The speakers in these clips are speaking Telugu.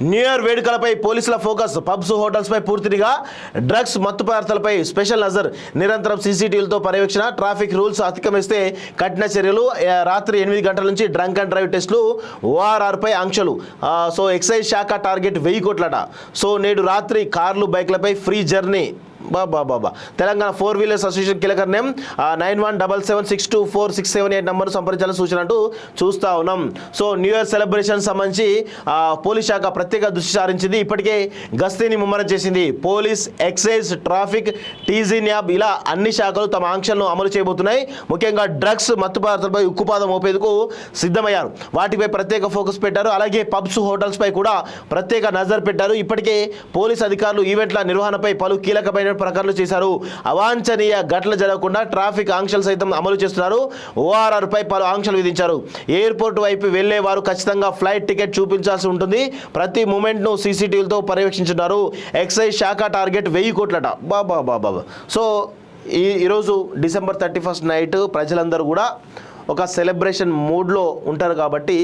న్యూ ఇయర్ వేడుకలపై పోలీసుల ఫోకస్. పబ్స్, హోటల్స్ పై పూర్తిగా డ్రగ్స్, మత్తు పదార్థాలపై స్పెషల్ నజర్. నిరంతరం సీసీటీవీలతో పర్యవేక్షణ. ట్రాఫిక్ రూల్స్ అతిక్రమిస్తే కఠిన చర్యలు. రాత్రి 8 గంటల నుంచి డ్రంక్ అండ్ డ్రైవ్ టెస్టులు. ఓఆర్ఆర్ పై ఆంక్షలు. సో ఎక్సైజ్ శాఖ టార్గెట్ 1000 కోట్లట. సో నేడు రాత్రి కార్లు, బైక్లపై ఫ్రీ జర్నీ. బాబా తెలంగాణ 4 వీలర్స్ అసోసియేషన్ కీలక నిర్ణయం. 9177624678 నంబర్ సంప్రదించాలని సూచన అంటూ చూస్తా ఉన్నాం. సో న్యూ ఇయర్ సెలబ్రేషన్ సంబంధించి పోలీస్ శాఖ ప్రత్యేక దృష్టి సారించింది. ఇప్పటికే గస్తీని ముమ్మరం చేసింది. Police, excise, traffic, T G NAB ఇలా అన్ని శాఖలు తమ ఆంక్షలను అమలు చేయబోతున్నాయి. ముఖ్యంగా డ్రగ్స్, మత్తు పదార్థాలపై ఉక్కుపాదం మోపేందుకు సిద్ధమయ్యారు. వాటిపై ప్రత్యేక ఫోకస్ పెట్టారు. అలాగే పబ్స్, హోటల్స్ పై కూడా ప్రత్యేక నజర్ పెట్టారు. ఇప్పటికే పోలీస్ అధికారులు ఈవెంట్ల నిర్వహణపై పలు కీలకమైన ప్రకటనలు చేశారు. అవాంఛనీయ ఘటనలు జరగకుండా ట్రాఫిక్ ఆంక్షలు సైతం అమలు చేస్తున్నారు. ఓఆర్ఆర్ పై పలు ఆంక్షలు విధించారు. ఎయిర్పోర్ట్ వైపు వెళ్లే వారు ఖచ్చితంగా ఫ్లైట్ టికెట్ చూపించాల్సి ఉంటుంది. ప్రతి మూమెంట్ ను సీసీటీవీలతో పర్యవేక్షించున్నారు. ఎక్సైజ్ శాఖ టార్గెట్ 1000 కోట్లట. బాబా. సో ఈరోజు డిసెంబర్ 31 నైట్ ప్రజలందరూ కూడా ఒక సెలబ్రేషన్ మూడ్లో ఉంటారు. కాబట్టి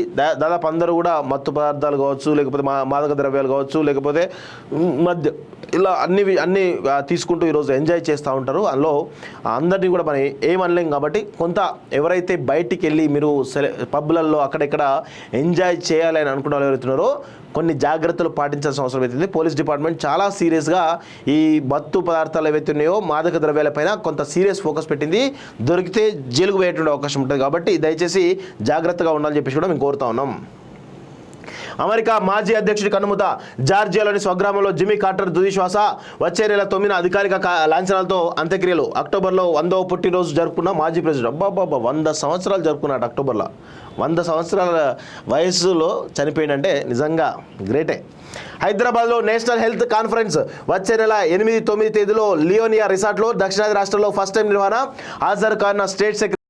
దాదాపు అందరూ కూడా మత్తు పదార్థాలు కావచ్చు, లేకపోతే మాదక ద్రవ్యాలు కావచ్చు, లేకపోతే మద్య ఇలా అన్ని తీసుకుంటూ ఈరోజు ఎంజాయ్ చేస్తూ ఉంటారు. అందులో అందరినీ కూడా మనం ఏమనలేం. కాబట్టి కొంత ఎవరైతే బయటికి వెళ్ళి మీరు పబ్లలో అక్కడెక్కడ ఎంజాయ్ చేయాలి అని అనుకున్న వాళ్ళు ఎవరైతున్నారో కొన్ని జాగ్రత్తలు పాటించాల్సిన అవసరం అవుతుంది. పోలీస్ డిపార్ట్మెంట్ చాలా సీరియస్గా ఈ మత్తు పదార్థాలు ఏవైతే ఉన్నాయో, మాదక ద్రవ్యాలపైన కొంత సీరియస్ ఫోకస్ పెట్టింది. దొరికితే జైలుకు పోయేటువంటి అవకాశం ఉంటుంది. కాబట్టి దయచేసి జాగ్రత్తగా ఉండాలని చెప్పేసి కూడా మేము కోరుతా ఉన్నాం. అమెరికా మాజీ అధ్యక్షుడి కన్నుమూత. జార్జియాలోని స్వగ్రామంలో జిమ్మీ కార్టర్ తుదిశ్వాస. వచ్చే నెల 9 అధికారిక లాంఛనాలతో అంత్యక్రియలు. అక్టోబర్లో 100వ పుట్టినరోజు జరుపుకున్న మాజీ ప్రెసిడెంట్. అబ్బాబ్బా 100 సంవత్సరాలు జరుపుకున్నాడు అక్టోబర్లో. 100 సంవత్సరాల వయస్సులో చనిపోయిందంటే నిజంగా గ్రేటే. హైదరాబాద్లో నేషనల్ హెల్త్ కాన్ఫరెన్స్ వచ్చే నెల 8, 9 తేదీలో లియోనియా రిసార్ట్లో దక్షిణాది రాష్ట్రంలో ఫస్ట్ టైం నిర్వహణ. హాజరు కానున్న స్టేట్ సెక్రటరీ